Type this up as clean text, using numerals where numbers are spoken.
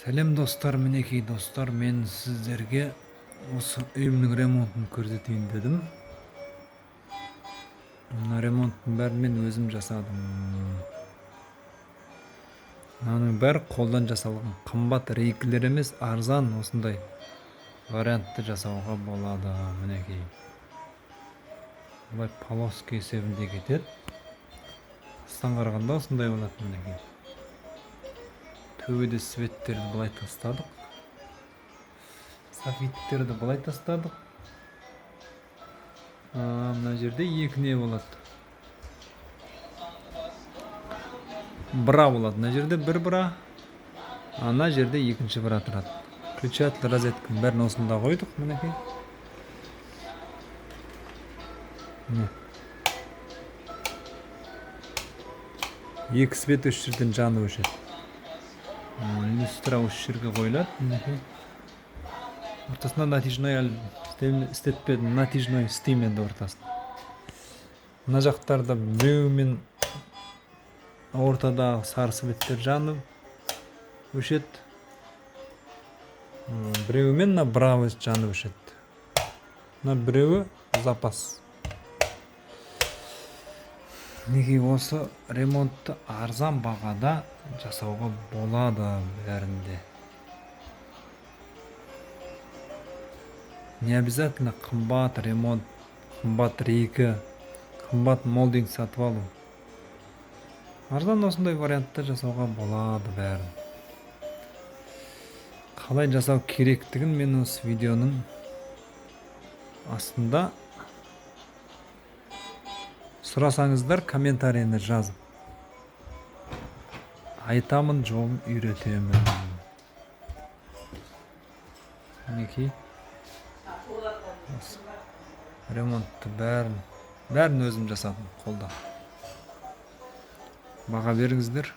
Сәлем достар, мінекей достар, мен сіздерге осы үйімнің ремонтын көрсетейін дедім. Мына ремонттың бәрін мен өзім жасадым. Мынаның бәрі қолдан жасалған, қымбат рейкілер емес, арзан осындай вариантты жасауға болады. Мінекей бұлай полоска есебінде кетеді. Тыстан қарағанда осындай болады. Мінекей төбеде светтерді былай тастадық, софиттерді былай тастадық. Мына жерде екі не болады, бра болады. Мына жерде бір бра, ана жерде екінші бра тұрады. Включатель, розетканың бәрін осында қойдық. Мінекей екі свет осы жерден жанып өшеді. Люстра осы жерге қойылады. Мінекей ортасында натяжной істетпедім, натяжной істеймін енді ортасын. Мына жақтарда біреуімен ортадағы сары светтер жанып өшеді, біреуімен мына бра жанып өшеді. Мына біреуі запас. Неге осы ремонтты арзан бағада жасауға болады бәрінде. Не обязательно қымбат ремонт, қымбат рейкі, қымбат молдинг сатып алу. Арзан осындай вариантта жасауға болады бәрін. Қалай жасау керектігін мен осы видеоның астында сұрасаңыздар, комментарийіне жазып айтамын, жолын үйретемін. Мінекей ремонтты бәрін өзім жасадым қолда. Баға беріңіздер.